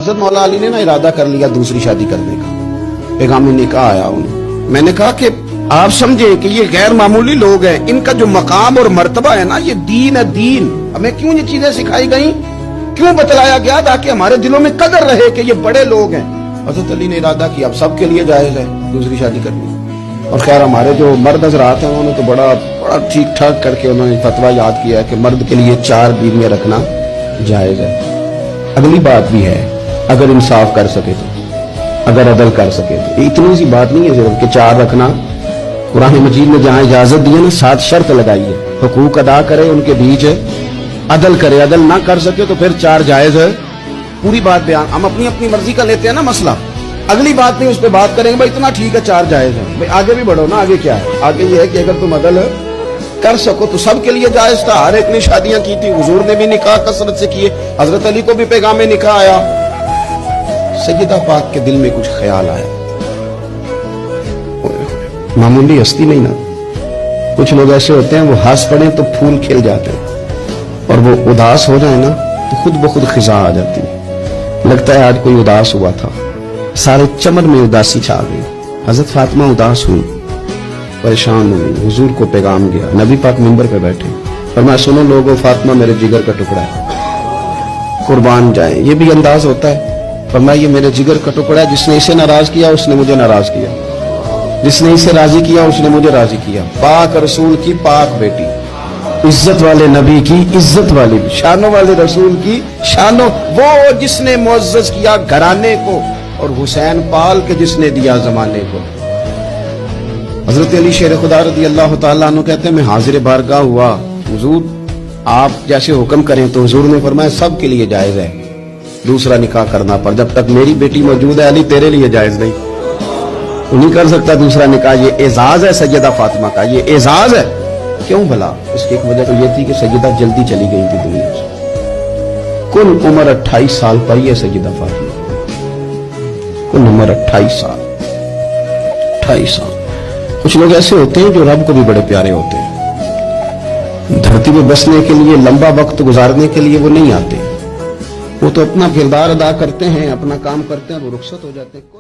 حضرت مولا علی نے نا ارادہ کر لیا دوسری شادی کرنے کا، پیغام نکاح آیا انہیں۔ میں نے کہا کہ آپ سمجھے کہ یہ غیر معمولی لوگ ہیں، ان کا جو مقام اور مرتبہ ہے نا، یہ دین ہے دین۔ ہمیں کیوں یہ چیزیں سکھائی گئیں، کیوں بتلایا گیا، تاکہ ہمارے دلوں میں قدر رہے کہ یہ بڑے لوگ ہیں۔ حضرت علی نے ارادہ کیا اب سب کے لیے جائز ہے دوسری شادی کرنی، اور خیر ہمارے جو مرد حضرات ہیں انہوں نے تو بڑا ٹھیک ٹھاک کر کے انہوں نے فتویٰ یاد کیا ہے کہ مرد کے لیے 4 بیویاں رکھنا جائز ہے۔ اگلی بات بھی ہے، اگر انصاف کر سکے تو، اگر عدل کر سکے تو، اتنی سی بات نہیں ہے صرف کہ 4 رکھنا۔ قرآن مجید نے جہاں اجازت دی ہے نا، 7 شرط لگائی ہے، حقوق ادا کرے ان کے بیچ، عدل کرے، عدل نہ کر سکے تو پھر 4 جائز ہے۔ پوری بات بیان، ہم اپنی اپنی مرضی کا لیتے ہیں نا مسئلہ، اگلی بات نہیں اس پہ بات کریں گے بھائی اتنا ٹھیک ہے 4 جائز ہے، بھائی آگے بھی بڑھو نا، آگے کیا ہے، آگے یہ ہے کہ اگر تم عدل کر سکو تو سب کے لیے جائز تھا۔ ہر ایک نے شادیاں کی تھی، حضور نے بھی نکاح کثرت سے کیے، حضرت علی کو بھی پیغام نکاح آیا۔ سیدہ پاک کے دل میں کچھ خیال آیا، معمولی ہستی نہیں نا، کچھ لوگ ایسے ہوتے ہیں وہ ہنس پڑیں تو پھول کھل جاتے ہیں، اور وہ اداس ہو جائے نا تو خود بخود خزاں آ جاتی ہے۔ لگتا ہے آج کوئی اداس ہوا تھا، سارے چمن میں اداسی چھا گئی۔ حضرت فاطمہ اداس ہوئی، پریشان ہوئی، حضور کو پیغام گیا، نبی پاک منبر پہ بیٹھے، فرمایا سنو لوگوں، فاطمہ میرے جگر کا ٹکڑا ہے، قربان جائیں۔ یہ بھی انداز ہوتا ہے، فرمایا یہ میرے جگر کا ٹکڑا ہے، جس نے اسے ناراض کیا اس نے مجھے ناراض کیا، جس نے اسے راضی کیا اس نے مجھے راضی کیا۔ پاک رسول کی پاک بیٹی، عزت والے نبی کی عزت والی، شانوں والے رسول کی شانوں، وہ جس نے معزز کیا گھرانے کو، اور حسین پال کے جس نے دیا زمانے کو۔ حضرت علی شیر خدا رضی اللہ تعالیٰ عنہ کہتے ہیں میں حاضر بارگاہ ہوا، حضور آپ جیسے حکم کریں، تو حضور نے فرمایا سب کے لیے جائز ہے دوسرا نکاح کرنا، پر جب تک میری بیٹی موجود ہے علی تیرے لیے جائز نہیں، تو نہیں کر سکتا دوسرا نکاح۔ یہ اعزاز ہے سیدہ فاطمہ کا، یہ اعزاز ہے۔ کیوں بھلا؟ اس کی ایک وجہ تو یہ تھی کہ سیدہ جلدی چلی گئی تھی دنیا سے، کل عمر 28 سال پر ہی ہے سیدہ فاطمہ، کل عمر 28 سال، 28 سال۔ کچھ لوگ ایسے ہوتے ہیں جو رب کو بھی بڑے پیارے ہوتے ہیں، دھرتی میں بسنے کے لیے لمبا وقت گزارنے کے لیے وہ نہیں آتے، وہ تو اپنا کردار ادا کرتے ہیں، اپنا کام کرتے ہیں، وہ رخصت ہو جاتے ہیں۔